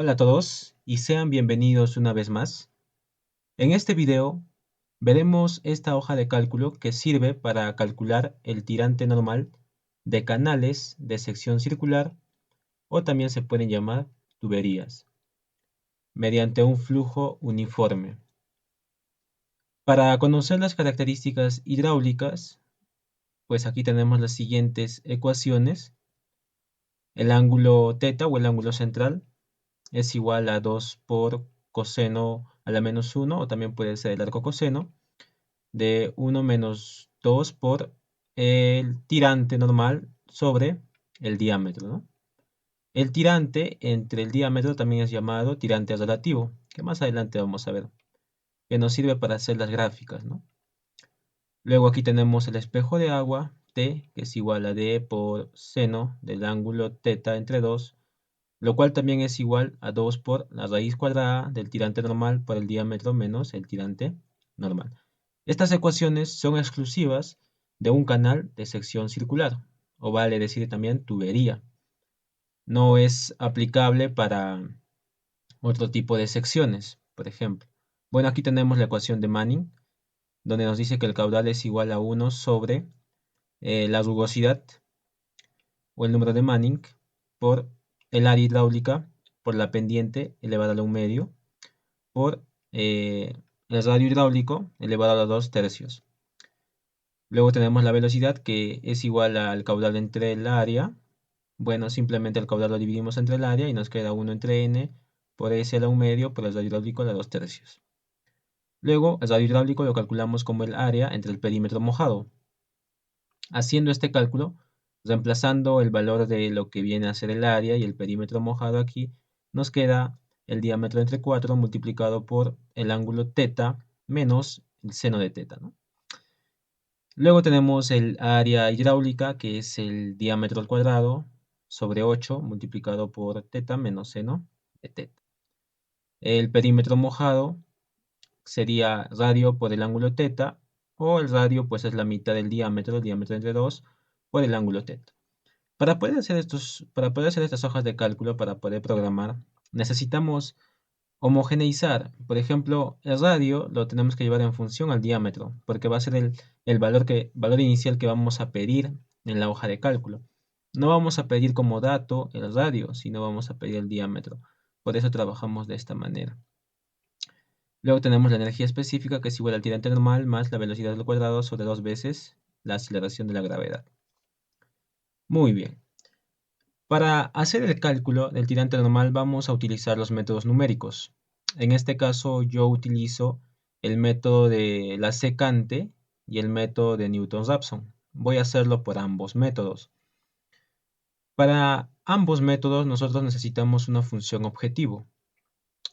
Hola a todos y sean bienvenidos una vez más. En este video veremos esta hoja de cálculo que sirve para calcular el tirante normal de canales de sección circular o también se pueden llamar tuberías, mediante un flujo uniforme. Para conocer las características hidráulicas, pues aquí tenemos las siguientes ecuaciones. El ángulo θ o el ángulo central es igual a 2 por coseno a la menos 1, o también puede ser el arco coseno, de 1 menos 2 por el tirante normal sobre el diámetro, ¿no? El tirante entre el diámetro también es llamado tirante relativo, que más adelante vamos a ver, que nos sirve para hacer las gráficas, ¿no? Luego aquí tenemos el espejo de agua, T, que es igual a D por seno del ángulo θ entre 2, lo cual también es igual a 2 por la raíz cuadrada del tirante normal por el diámetro menos el tirante normal. Estas ecuaciones son exclusivas de un canal de sección circular, o vale decir también tubería. No es aplicable para otro tipo de secciones, por ejemplo. Bueno, aquí tenemos la ecuación de Manning, donde nos dice que el caudal es igual a 1 sobre la rugosidad o el número de Manning por el área hidráulica por la pendiente elevada a la 1 medio por el radio hidráulico elevado a la 2 tercios. Luego tenemos la velocidad que es igual al caudal entre el área. Bueno, simplemente el caudal lo dividimos entre el área y nos queda 1 entre n por s a la 1 medio por el radio hidráulico a la 2 tercios. Luego el radio hidráulico lo calculamos como el área entre el perímetro mojado. Haciendo este cálculo, reemplazando el valor de lo que viene a ser el área y el perímetro mojado aquí, nos queda el diámetro entre 4 multiplicado por el ángulo θ menos el seno de θ, ¿no? Luego tenemos el área hidráulica, que es el diámetro al cuadrado sobre 8 multiplicado por θ menos seno de θ. El perímetro mojado sería radio por el ángulo θ, o el radio pues es la mitad del diámetro, el diámetro entre 2, por el ángulo θ. Para poder hacer estas hojas de cálculo, para poder programar, necesitamos homogeneizar. Por ejemplo, el radio lo tenemos que llevar en función al diámetro, porque va a ser el valor inicial que vamos a pedir en la hoja de cálculo. No vamos a pedir como dato el radio, sino vamos a pedir el diámetro. Por eso trabajamos de esta manera. Luego tenemos la energía específica, que es igual al tirante normal más la velocidad al cuadrado sobre 2 veces la aceleración de la gravedad. Muy bien. Para hacer el cálculo del tirante normal vamos a utilizar los métodos numéricos. En este caso yo utilizo el método de la secante y el método de Newton-Raphson. Voy a hacerlo por ambos métodos. Para ambos métodos nosotros necesitamos una función objetivo.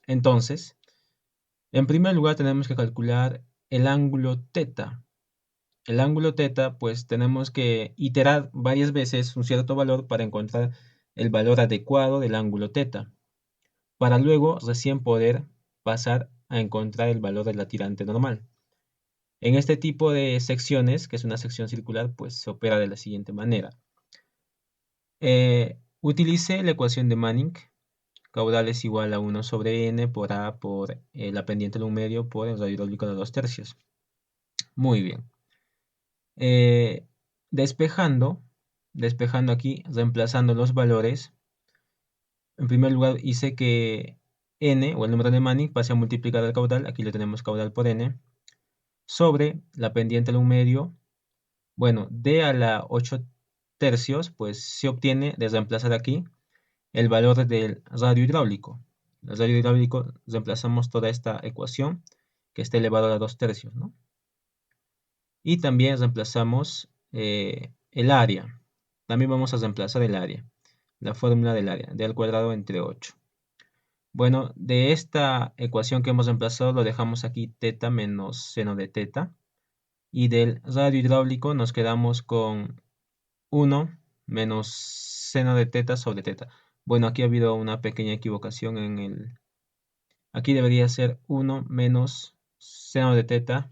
Entonces, en primer lugar tenemos que calcular el ángulo θ. El ángulo θ, pues tenemos que iterar varias veces un cierto valor para encontrar el valor adecuado del ángulo θ, para luego recién poder pasar a encontrar el valor de la tirante normal. En este tipo de secciones, que es una sección circular, pues se opera de la siguiente manera. Utilicé la ecuación de Manning, caudal es igual a 1 sobre n por a por la pendiente de un medio por el radio hidráulico de 2 tercios. Muy bien. Eh, despejando, despejando aquí, reemplazando los valores, en primer lugar hice que n, o el número de Manning, pase a multiplicar el caudal, aquí le tenemos caudal por n, sobre la pendiente de un medio. Bueno, d a la 8 tercios, pues se obtiene de reemplazar aquí el valor del radio hidráulico. El radio hidráulico, reemplazamos toda esta ecuación, que está elevado a la 2 tercios, ¿no? Y también reemplazamos el área. También vamos a reemplazar el área, la fórmula del área, d al cuadrado entre 8. Bueno, de esta ecuación que hemos reemplazado lo dejamos aquí θ menos seno de θ. Y del radio hidráulico nos quedamos con 1 menos seno de θ sobre θ. Bueno, aquí ha habido una pequeña equivocación en el... Aquí debería ser 1 menos seno de θ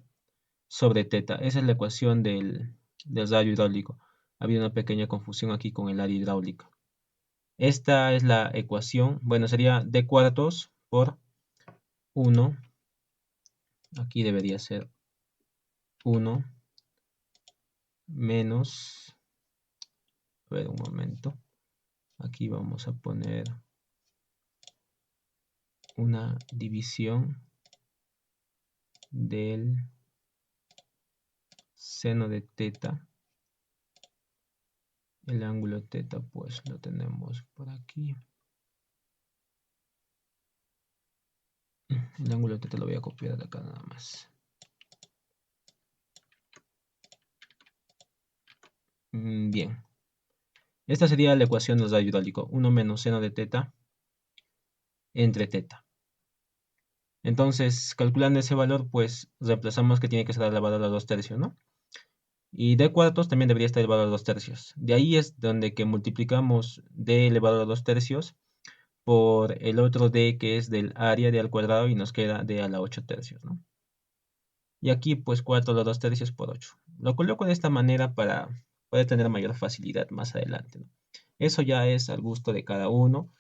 sobre θ. Esa es la ecuación del radio hidráulico. Ha habido una pequeña confusión aquí con el área hidráulica. Esta es la ecuación, bueno, sería d cuartos por 1, aquí debería ser 1 menos, a ver un momento, aquí vamos a poner una división del seno de teta. El ángulo teta pues lo tenemos por aquí. El ángulo teta lo voy a copiar de acá nada más. Bien. Esta sería la ecuación del radio hidráulico. 1 menos seno de teta entre teta. Entonces, calculando ese valor, pues reemplazamos que tiene que ser elevado a los 2 tercios, ¿no? Y d cuartos también debería estar elevado a los 2 tercios. De ahí es donde que multiplicamos d elevado a los 2 tercios por el otro d que es del área d al cuadrado y nos queda d a la 8 tercios, ¿no? Y aquí pues 4 a los 2 tercios por 8. Lo coloco de esta manera para poder tener mayor facilidad más adelante, ¿no? Eso ya es al gusto de cada uno.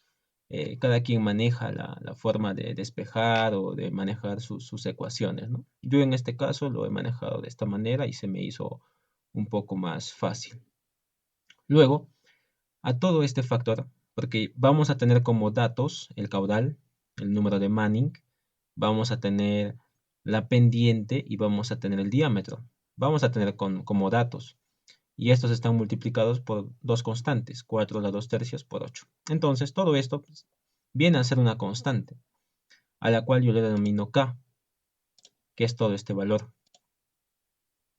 Cada quien maneja la forma de despejar o de manejar sus ecuaciones, ¿no? Yo en este caso lo he manejado de esta manera y se me hizo un poco más fácil. Luego, a todo este factor, porque vamos a tener como datos el caudal, el número de Manning, vamos a tener la pendiente y vamos a tener el diámetro. Vamos a tener como datos. Y estos están multiplicados por dos constantes, 4 a la 2 tercios por 8. Entonces, todo esto pues, viene a ser una constante, a la cual yo le denomino K, que es todo este valor.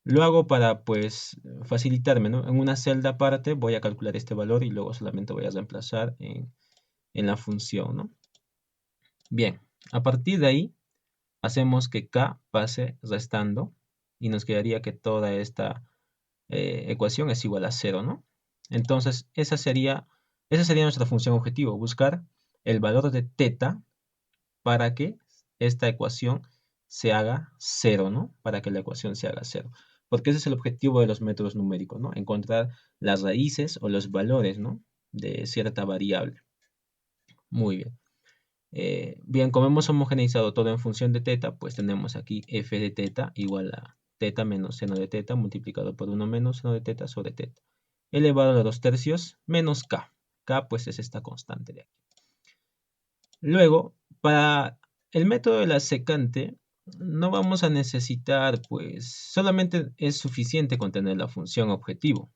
Lo hago para, pues, facilitarme, ¿no? En una celda aparte voy a calcular este valor y luego solamente voy a reemplazar en la función, ¿no? Bien, a partir de ahí hacemos que K pase restando y nos quedaría que toda esta ecuación es igual a 0, ¿no? Entonces, esa sería nuestra función objetivo, buscar el valor de teta para que esta ecuación se haga 0, ¿no? Para que la ecuación se haga 0. Porque ese es el objetivo de los métodos numéricos, ¿no? Encontrar las raíces o los valores, ¿no? De cierta variable. Muy bien. Bien, como hemos homogeneizado todo en función de teta, pues tenemos aquí f de teta igual a teta menos seno de teta multiplicado por 1 menos seno de teta sobre teta, elevado a los 2 tercios menos k. K pues es esta constante de aquí. Luego, para el método de la secante, no vamos a necesitar, pues solamente es suficiente con tener la función objetivo.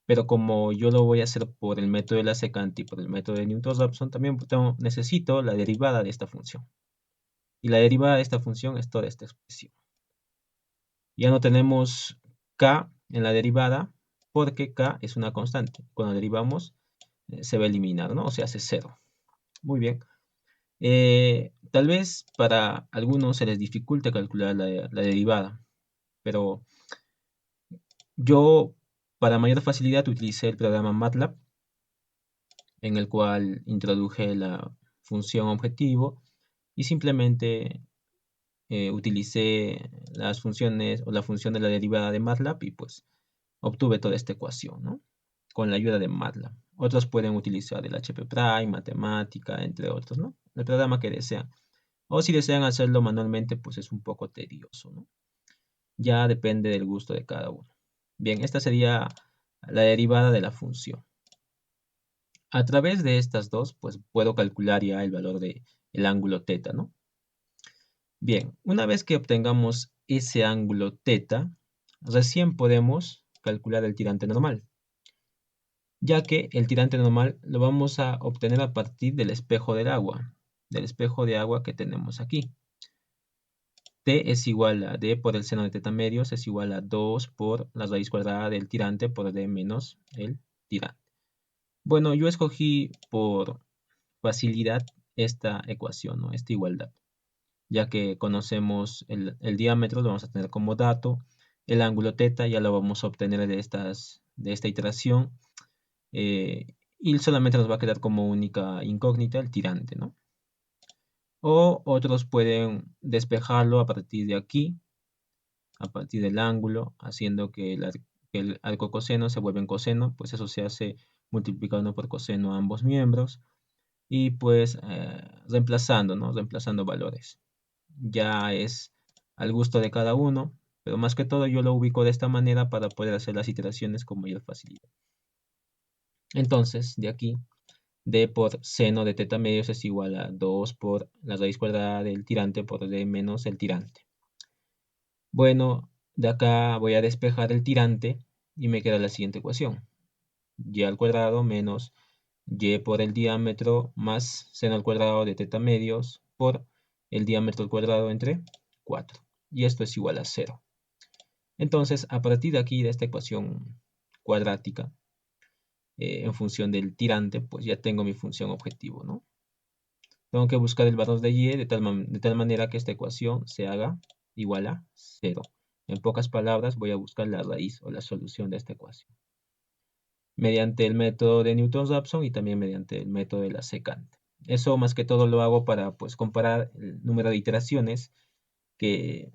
Pero como yo lo voy a hacer por el método de la secante y por el método de Newton-Raphson, también necesito la derivada de esta función. Y la derivada de esta función es toda esta expresión. Ya no tenemos k en la derivada porque k es una constante. Cuando derivamos se va a eliminar, ¿no? O sea, hace 0. Muy bien. Tal vez para algunos se les dificulte calcular la derivada, pero yo para mayor facilidad utilicé el programa MATLAB en el cual introduje la función objetivo y simplemente utilicé las funciones o la función de la derivada de MATLAB y pues obtuve toda esta ecuación, ¿no? Con la ayuda de MATLAB. Otros pueden utilizar el HP Prime, matemática, entre otros, ¿no? El programa que desean. O si desean hacerlo manualmente, pues es un poco tedioso, ¿no? Ya depende del gusto de cada uno. Bien, esta sería la derivada de la función. A través de estas dos, pues puedo calcular ya el valor del ángulo teta, ¿no? Bien, una vez que obtengamos ese ángulo teta, recién podemos calcular el tirante normal, ya que el tirante normal lo vamos a obtener a partir del espejo de agua que tenemos aquí. T es igual a D por el seno de teta medios es igual a 2 por la raíz cuadrada del tirante por D menos el tirante. Bueno, yo escogí por facilidad esta ecuación, ¿no? Esta igualdad, ya que conocemos el diámetro, lo vamos a tener como dato, el ángulo teta ya lo vamos a obtener de esta iteración, y solamente nos va a quedar como única incógnita el tirante, ¿no? O otros pueden despejarlo a partir de aquí, a partir del ángulo, haciendo que el arco coseno se vuelva en coseno, pues eso se hace multiplicando por coseno ambos miembros y pues reemplazando, ¿no? Reemplazando valores. Ya es al gusto de cada uno, pero más que todo yo lo ubico de esta manera para poder hacer las iteraciones con mayor facilidad. Entonces, de aquí, d por seno de teta medios es igual a 2 por la raíz cuadrada del tirante por d menos el tirante. Bueno, de acá voy a despejar el tirante y me queda la siguiente ecuación. Y al cuadrado menos y por el diámetro más seno al cuadrado de teta medios por el diámetro al cuadrado entre 4. Y esto es igual a 0. Entonces, a partir de aquí, de esta ecuación cuadrática, en función del tirante, pues ya tengo mi función objetivo, ¿no? Tengo que buscar el valor de y de tal manera que esta ecuación se haga igual a 0. En pocas palabras, voy a buscar la raíz o la solución de esta ecuación, mediante el método de Newton-Raphson y también mediante el método de la secante. Eso más que todo lo hago para pues, comparar el número de iteraciones que,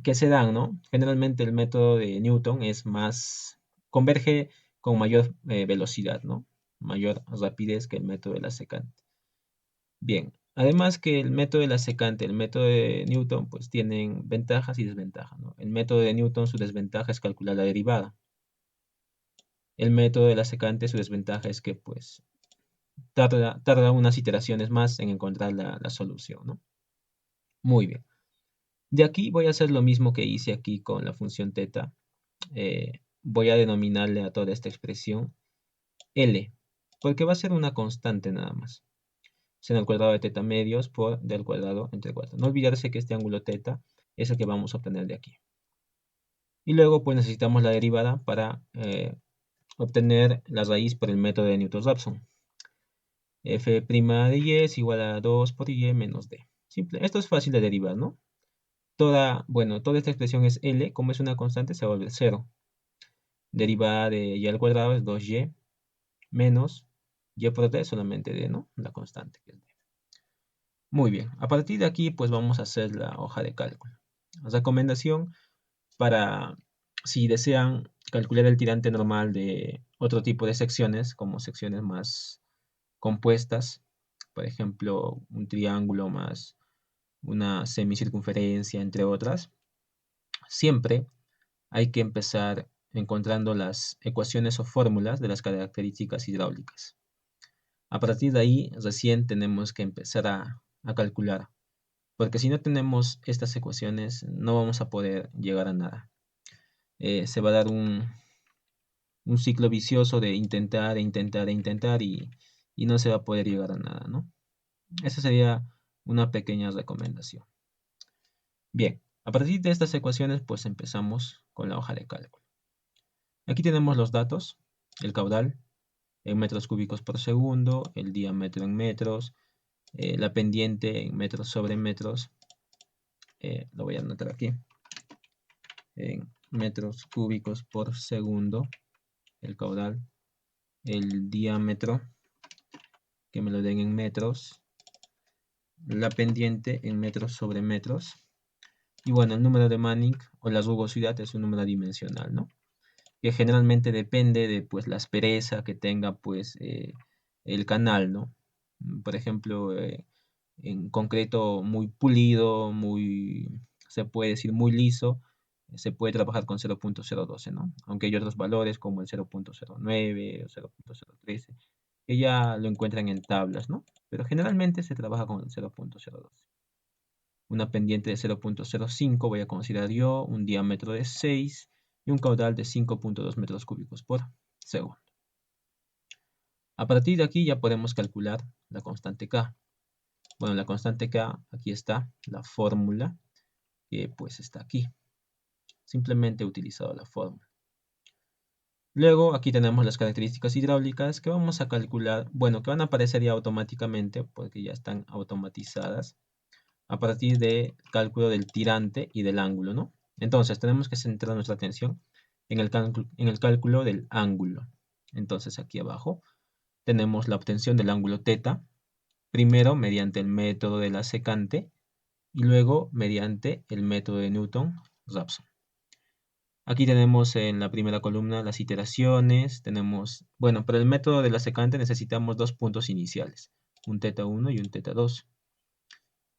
que se dan, ¿no? Generalmente el método de Newton es más, converge con mayor velocidad, ¿no? Mayor rapidez que el método de la secante. Bien, además que el método de la secante, el método de Newton, pues tienen ventajas y desventajas, ¿no? El método de Newton, su desventaja es calcular la derivada. El método de la secante, su desventaja es que pues tarda unas iteraciones más en encontrar la solución, ¿no? Muy bien. De aquí voy a hacer lo mismo que hice aquí con la función teta. Voy a denominarle a toda esta expresión L, porque va a ser una constante nada más. Seno al cuadrado de teta medios por d al cuadrado entre 4. No olvidarse que este ángulo teta es el que vamos a obtener de aquí. Y luego pues necesitamos la derivada para obtener la raíz por el método de Newton-Raphson. F' de y es igual a 2 por y menos d. Simple. Esto es fácil de derivar, ¿no? Toda esta expresión es L, como es una constante, se vuelve 0. Derivada de y al cuadrado es 2y menos y por d solamente d, ¿no? La constante que es d. Muy bien, a partir de aquí pues vamos a hacer la hoja de cálculo. Recomendación para si desean calcular el tirante normal de otro tipo de secciones, como secciones más compuestas, por ejemplo, un triángulo más una semicircunferencia, entre otras, siempre hay que empezar encontrando las ecuaciones o fórmulas de las características hidráulicas. A partir de ahí, recién tenemos que empezar a calcular, porque si no tenemos estas ecuaciones, no vamos a poder llegar a nada. Se va a dar un ciclo vicioso de intentar e intentar e intentar y no se va a poder llegar a nada, ¿no? Esa sería una pequeña recomendación. Bien, a partir de estas ecuaciones, pues empezamos con la hoja de cálculo. Aquí tenemos los datos, el caudal en metros cúbicos por segundo, el diámetro en metros, la pendiente en metros sobre metros, lo voy a anotar aquí, en metros cúbicos por segundo, el caudal, el diámetro, que me lo den en metros, la pendiente en metros sobre metros, y bueno, el número de Manning o la rugosidad es un número dimensional, ¿no? Que generalmente depende de pues la aspereza que tenga pues el canal, ¿no? Por ejemplo, en concreto muy pulido, se puede decir muy liso, se puede trabajar con 0.012, ¿no? Aunque hay otros valores como el 0.09 o 0.013 que ya lo encuentran en tablas, ¿no? Pero generalmente se trabaja con el 0.012. Una pendiente de 0.05 voy a considerar yo, un diámetro de 6 y un caudal de 5.2 metros cúbicos por segundo. A partir de aquí ya podemos calcular la constante K. Bueno, la constante K, aquí está la fórmula que pues está aquí. Simplemente he utilizado la fórmula. Luego aquí tenemos las características hidráulicas que vamos a calcular, bueno, que van a aparecer ya automáticamente porque ya están automatizadas a partir del cálculo del tirante y del ángulo, ¿no? Entonces tenemos que centrar nuestra atención en el cálculo del ángulo. Entonces aquí abajo tenemos la obtención del ángulo teta, primero mediante el método de la secante y luego mediante el método de Newton-Raphson. Aquí tenemos en la primera columna las iteraciones. Tenemos, bueno, para el método de la secante necesitamos dos puntos iniciales, un θ1 y un θ2,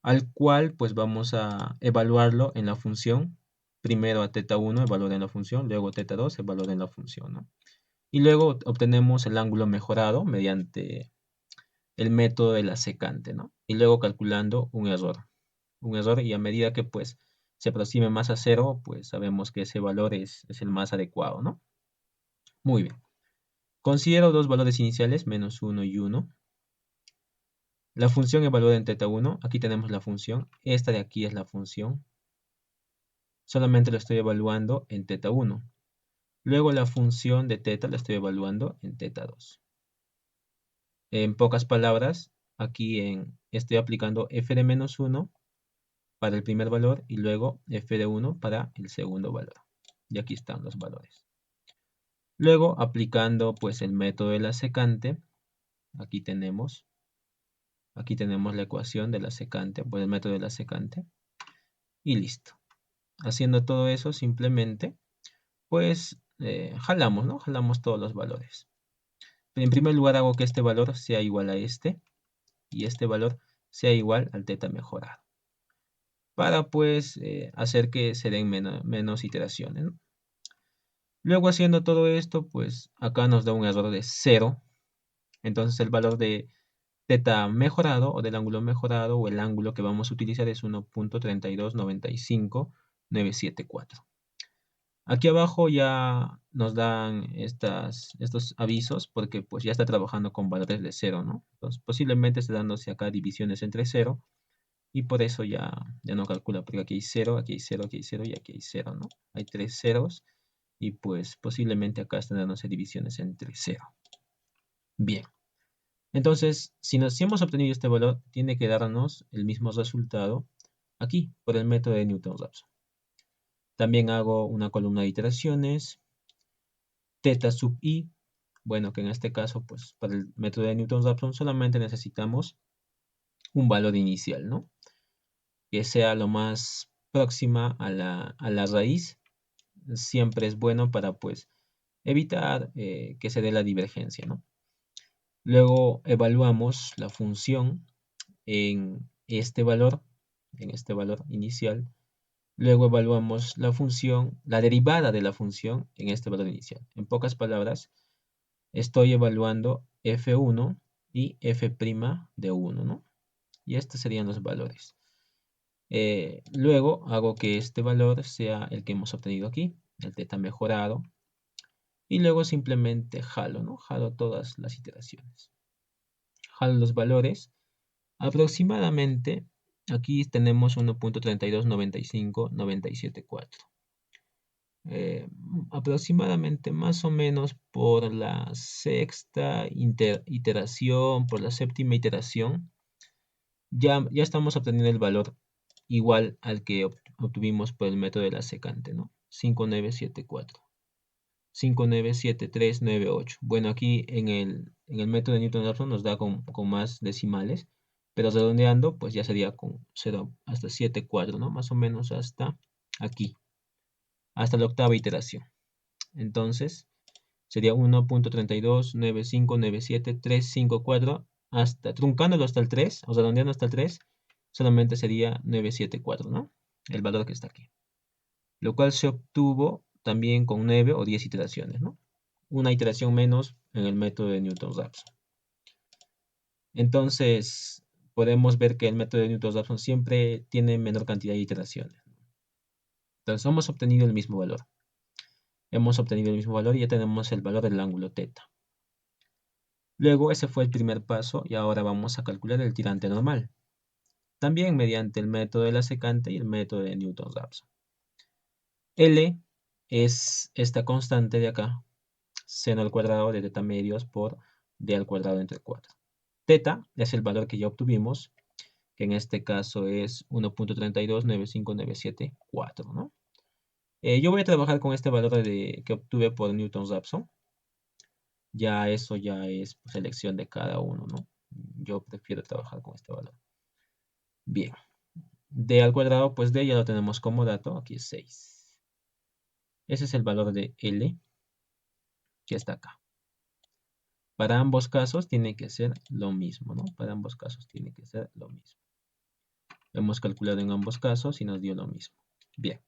al cual pues vamos a evaluarlo en la función. Primero a θ1 evaluar en la función, luego θ2 evaluar en la función, ¿no? Y luego obtenemos el ángulo mejorado mediante el método de la secante, ¿no? Y luego calculando un error, y a medida que pues se aproxime más a cero, pues sabemos que ese valor es el más adecuado, ¿no? Muy bien. Considero dos valores iniciales, menos 1 y 1. La función evaluada en θ1, aquí tenemos la función, esta de aquí es la función, solamente lo estoy evaluando en θ1. Luego la función de θ la estoy evaluando en θ2. En pocas palabras, aquí estoy aplicando f de menos 1 para el primer valor y luego f de 1 para el segundo valor. Y aquí están los valores. Luego, aplicando pues el método de la secante, aquí tenemos la ecuación de la secante, pues el método de la secante, y listo. Haciendo todo eso, simplemente, pues jalamos, ¿no? Jalamos todos los valores. En primer lugar, hago que este valor sea igual a este, y este valor sea igual al θ mejorado, para pues hacer que se den menos iteraciones, ¿no? Luego haciendo todo esto, pues acá nos da un error de 0. Entonces el valor de θ mejorado o del ángulo mejorado o el ángulo que vamos a utilizar es 1.3295974. Aquí abajo ya nos dan estos avisos porque pues ya está trabajando con valores de 0, ¿no? Entonces posiblemente esté dándose acá divisiones entre 0 y por eso ya no calcula, porque aquí hay 0, aquí hay 0, aquí hay 0 y aquí hay 0, ¿no? Hay 3 ceros y pues posiblemente acá están dándose divisiones entre 0. Bien. Entonces, si hemos obtenido este valor, tiene que darnos el mismo resultado aquí, por el método de Newton-Raphson. También hago una columna de iteraciones, θ sub i, bueno, que en este caso, pues para el método de Newton-Raphson solamente necesitamos un valor inicial, ¿no? Que sea lo más próxima a la raíz, siempre es bueno para, pues, evitar que se dé la divergencia, ¿no? Luego evaluamos la función en este valor inicial. Luego evaluamos la derivada de la función en este valor inicial. En pocas palabras, estoy evaluando f1 y f' de 1, ¿no? Y estos serían los valores. Luego hago que este valor sea el que hemos obtenido aquí, el θ mejorado. Y luego simplemente jalo, ¿no? Jalo todas las iteraciones. Jalo los valores. Aproximadamente, aquí tenemos 1.3295974. Aproximadamente más o menos por la sexta iteración, por la séptima iteración, ya estamos obteniendo el valor igual al que obtuvimos por el método de la secante, ¿no? 5974. 597398. Bueno, aquí en el método de Newton-Raphson nos da con más decimales, pero redondeando, pues ya sería con 0 hasta 74, ¿no? Más o menos hasta aquí, hasta la octava iteración. Entonces, sería 1.329597354, hasta truncándolo hasta el 3, o redondeando hasta el 3, solamente sería 974, ¿no? El valor que está aquí. Lo cual se obtuvo también con 9 o 10 iteraciones, ¿no? Una iteración menos en el método de Newton-Raphson. Entonces, podemos ver que el método de Newton-Raphson siempre tiene menor cantidad de iteraciones. Entonces, hemos obtenido el mismo valor. Hemos obtenido el mismo valor y ya tenemos el valor del ángulo θ. Luego, ese fue el primer paso y ahora vamos a calcular el tirante normal. También mediante el método de la secante y el método de Newton-Raphson. L es esta constante de acá, seno al cuadrado de θ medios por d al cuadrado entre 4. Θ es el valor que ya obtuvimos, que en este caso es 1.3295974, ¿no? Yo voy a trabajar con este valor que obtuve por Newton-Raphson. Ya eso ya es pues, elección de cada uno, ¿no? Yo prefiero trabajar con este valor. Bien. D al cuadrado, pues D ya lo tenemos como dato, aquí es 6. Ese es el valor de L que está acá. Para ambos casos tiene que ser lo mismo, ¿no? Para ambos casos tiene que ser lo mismo. Hemos calculado en ambos casos y nos dio lo mismo. Bien.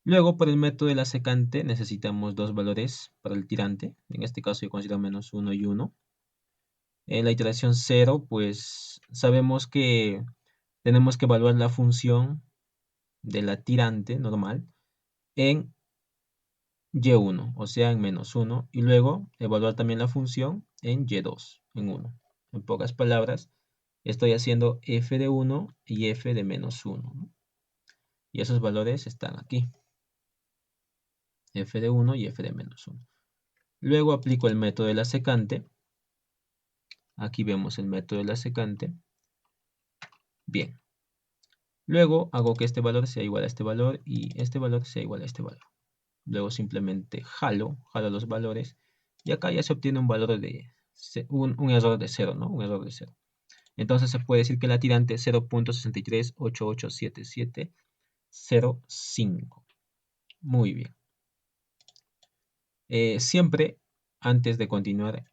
Luego, por el método de la secante, necesitamos dos valores para el tirante. En este caso yo considero menos 1 y 1. En la iteración 0, pues sabemos que tenemos que evaluar la función de la tirante normal en y1, o sea, en menos 1, y luego evaluar también la función en y2, en 1. En pocas palabras, estoy haciendo f de 1 y f de menos 1, ¿no? Y esos valores están aquí, f de 1 y f de menos 1. Luego aplico el método de la secante. Aquí vemos el método de la secante. Bien. Luego hago que este valor sea igual a este valor y este valor sea igual a este valor. Luego simplemente jalo los valores y acá ya se obtiene un valor de un error de 0, ¿no? Un error de 0. Entonces se puede decir que la tirante es 0.63887705. Muy bien. Siempre antes de continuar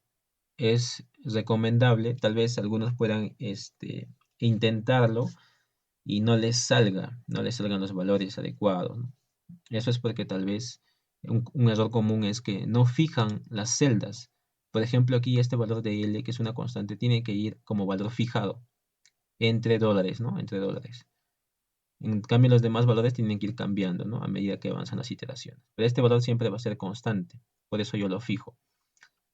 es recomendable, tal vez algunos puedan intentarlo y no les salgan los valores adecuados, ¿no? Eso es porque tal vez un error común es que no fijan las celdas. Por ejemplo, aquí este valor de L, que es una constante, tiene que ir como valor fijado entre dólares, ¿no? Entre dólares. En cambio, los demás valores tienen que ir cambiando, ¿no? A medida que avanzan las iteraciones. Pero este valor siempre va a ser constante, por eso yo lo fijo.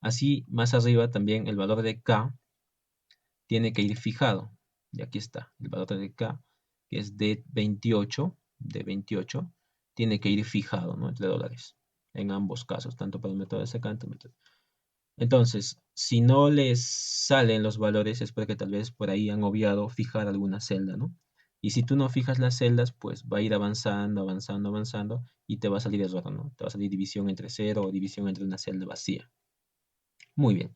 Así, más arriba también el valor de K tiene que ir fijado. Y aquí está, el valor de K, que es de 28, tiene que ir fijado, ¿no? Entre dólares, en ambos casos, tanto para el método de secante. Entonces, si no les salen los valores es porque tal vez por ahí han obviado fijar alguna celda, ¿no? Y si tú no fijas las celdas, pues va a ir avanzando, avanzando, avanzando y te va a salir error, ¿no? Te va a salir división entre 0 o división entre una celda vacía. Muy bien.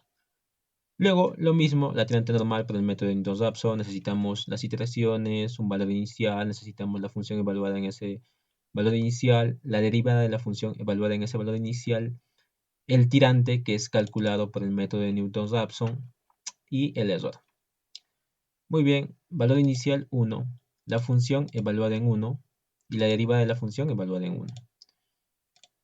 Luego, lo mismo, la tirante normal por el método de Newton-Raphson, necesitamos las iteraciones, un valor inicial, necesitamos la función evaluada en ese valor inicial, la derivada de la función evaluada en ese valor inicial, el tirante que es calculado por el método de Newton-Raphson y el error. Muy bien, valor inicial 1, la función evaluada en 1 y la derivada de la función evaluada en 1.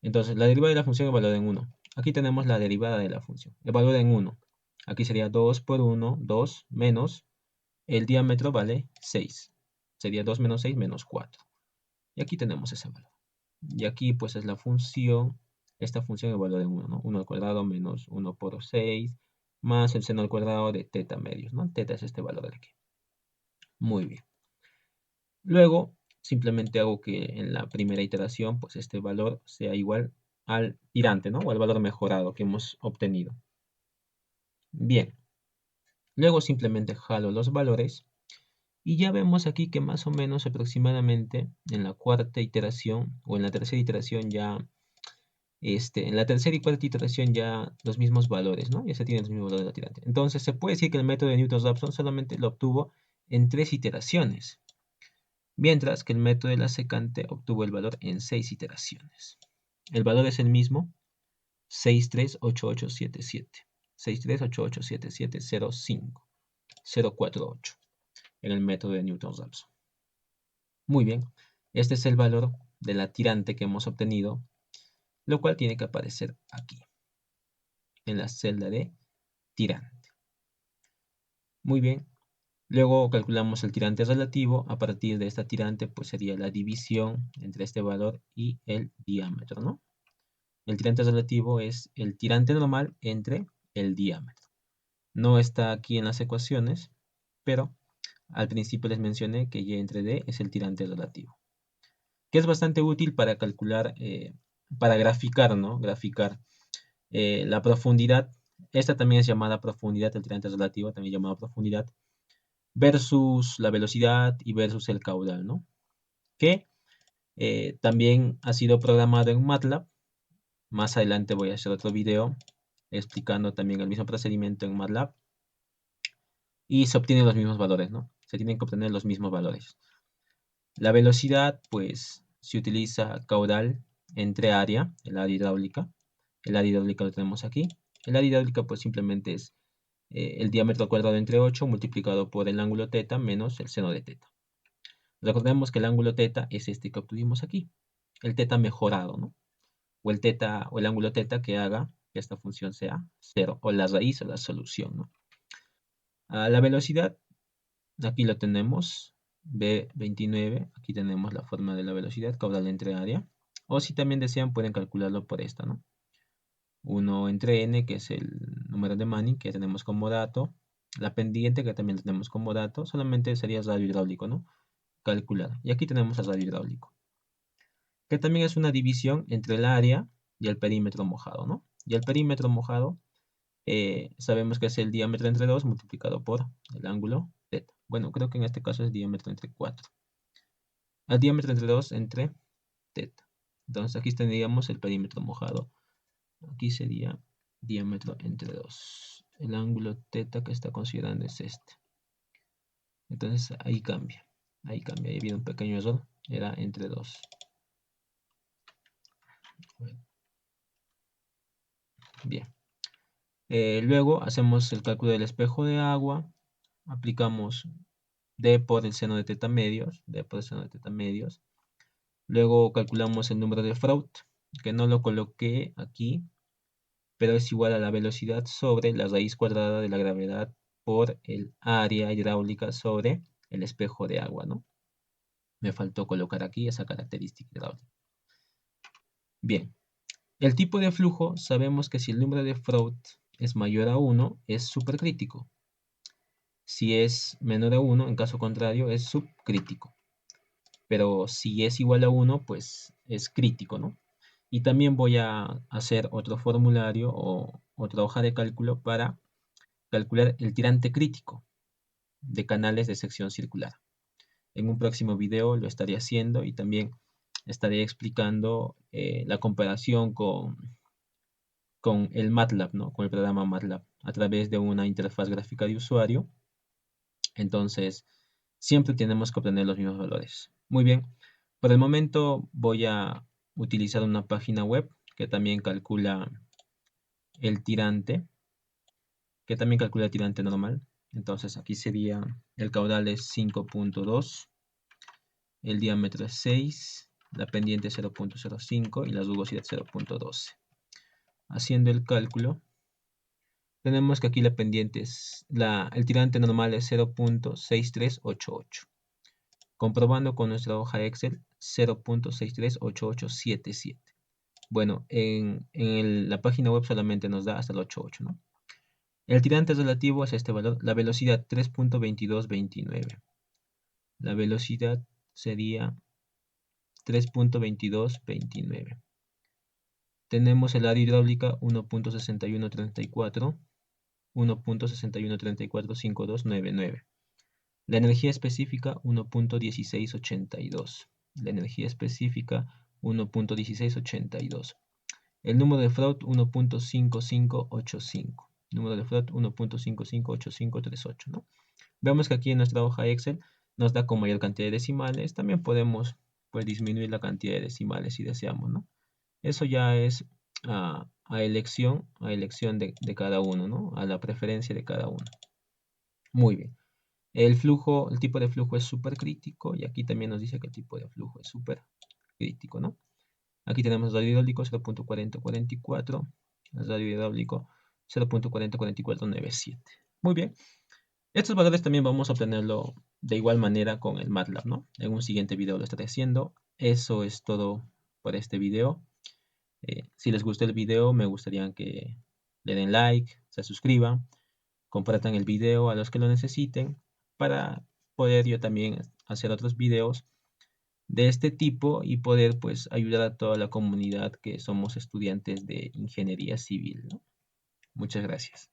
Entonces, la derivada de la función evaluada en 1. Aquí tenemos la derivada de la función evaluada en 1. Aquí sería 2 por 1, 2 menos el diámetro vale 6. Sería 2 menos 6 menos 4. Y aquí tenemos ese valor. Y aquí pues es la función, esta función evaluada en 1, ¿no? 1 al cuadrado menos 1 por 6 más el seno al cuadrado de teta medios, ¿no? Teta es este valor de aquí. Muy bien. Luego simplemente hago que en la primera iteración pues este valor sea igual al tirante, ¿no? O al valor mejorado que hemos obtenido. Bien. Luego simplemente jalo los valores. Y ya vemos aquí que más o menos aproximadamente en la cuarta iteración o en la tercera iteración ya, en la tercera y cuarta iteración ya los mismos valores, ¿no? Ya se tienen los mismos valores de la tirante. Entonces se puede decir que el método de Newton-Raphson solamente lo obtuvo en 3 iteraciones, mientras que el método de la secante obtuvo el valor en 6 iteraciones. El valor es el mismo, 638877, 63887705, 048 en el método de Newton-Raphson. Muy bien, este es el valor de la tirante que hemos obtenido, lo cual tiene que aparecer aquí, en la celda de tirante. Muy bien, luego calculamos el tirante relativo. A partir de esta tirante, pues sería la división entre este valor y el diámetro, ¿no? El tirante relativo es el tirante normal entre el diámetro. No está aquí en las ecuaciones, pero al principio les mencioné que y entre d es el tirante relativo, que es bastante útil para calcular, para graficar, ¿no? Graficar la profundidad. Esta también es llamada profundidad, el tirante relativo también llamado profundidad, versus la velocidad y versus el caudal, ¿no? Que también ha sido programado en MATLAB. Más adelante voy a hacer otro video explicando también el mismo procedimiento en MATLAB. Y se obtienen los mismos valores, ¿no? Se tienen que obtener los mismos valores. La velocidad, pues, se utiliza caudal entre área, el área hidráulica. El área hidráulica lo tenemos aquí. El área hidráulica pues simplemente es el diámetro cuadrado entre 8 multiplicado por el ángulo θ menos el seno de θ. Recordemos que el ángulo θ es este que obtuvimos aquí, el θ mejorado, ¿no? O el θ o el ángulo θ que haga que esta función sea 0, o la raíz o la solución, ¿no? A la velocidad, aquí lo tenemos, B29, aquí tenemos la forma de la velocidad, caudal entre área, o si también desean pueden calcularlo por esta, ¿no? 1 entre n, que es el número de Manning que tenemos como dato, la pendiente que también tenemos como dato, solamente sería radio hidráulico, ¿no? Calcular. Y aquí tenemos el radio hidráulico, que también es una división entre el área y el perímetro mojado, ¿no? Y el perímetro mojado sabemos que es el diámetro entre 2 multiplicado por el ángulo θ. Bueno, creo que en este caso es diámetro entre 4. El diámetro entre 2 entre θ. Entonces aquí tendríamos el perímetro mojado. Aquí sería diámetro entre 2. El ángulo θ que está considerando es este. Entonces ahí cambia. Ahí cambia. Ahí viene un pequeño error. Era entre 2. Bien. Luego hacemos el cálculo del espejo de agua. Aplicamos d por el seno de θ medios. D por el seno de θ medios. Luego calculamos el número de Freud, que no lo coloqué aquí, pero es igual a la velocidad sobre la raíz cuadrada de la gravedad por el área hidráulica sobre el espejo de agua, ¿no? Me faltó colocar aquí esa característica hidráulica. Bien, el tipo de flujo, sabemos que si el número de Freud es mayor a 1, es supercrítico. Si es menor a 1, en caso contrario, es subcrítico. Pero si es igual a 1, pues es crítico, ¿no? Y también voy a hacer otro formulario o otra hoja de cálculo para calcular el tirante crítico de canales de sección circular. En un próximo video lo estaré haciendo y también estaré explicando la comparación con el MATLAB, ¿no? Con el programa MATLAB a través de una interfaz gráfica de usuario. Entonces, siempre tenemos que obtener los mismos valores. Muy bien, por el momento voy a utilizar una página web que también calcula el tirante, normal. Entonces aquí sería, el caudal es 5.2, el diámetro es 6, la pendiente es 0.05 y la rugosidad 0.12. Haciendo el cálculo, tenemos que aquí la pendiente es, el tirante normal es 0.6388. Comprobando con nuestra hoja Excel, 0.638877. Bueno, en la página web solamente nos da hasta el 88, ¿no? El tirante relativo es este valor, la velocidad 3.2229. La velocidad sería 3.2229. Tenemos el área hidráulica 1.6134, 1.61345299. La energía específica 1.1682. La energía específica 1.1682. El número de Freud 1.5585. Número de Freud 1.558538, ¿no? Vemos que aquí en nuestra hoja Excel nos da con mayor cantidad de decimales. También podemos pues, disminuir la cantidad de decimales si deseamos, ¿no? Eso ya es a elección de cada uno, ¿no? A la preferencia de cada uno. Muy bien. El tipo de flujo es supercrítico y aquí también nos dice que el tipo de flujo es supercrítico, ¿no? Aquí tenemos radio hidráulico 0.4044, radio hidráulico 0.404497. Muy bien. Estos valores también vamos a obtenerlo de igual manera con el MATLAB, ¿no? En un siguiente video lo estaré haciendo. Eso es todo por este video. Si les gustó el video, me gustaría que le den like, se suscriban, compartan el video a los que lo necesiten para poder yo también hacer otros videos de este tipo y poder pues ayudar a toda la comunidad que somos estudiantes de ingeniería civil, ¿no? Muchas gracias.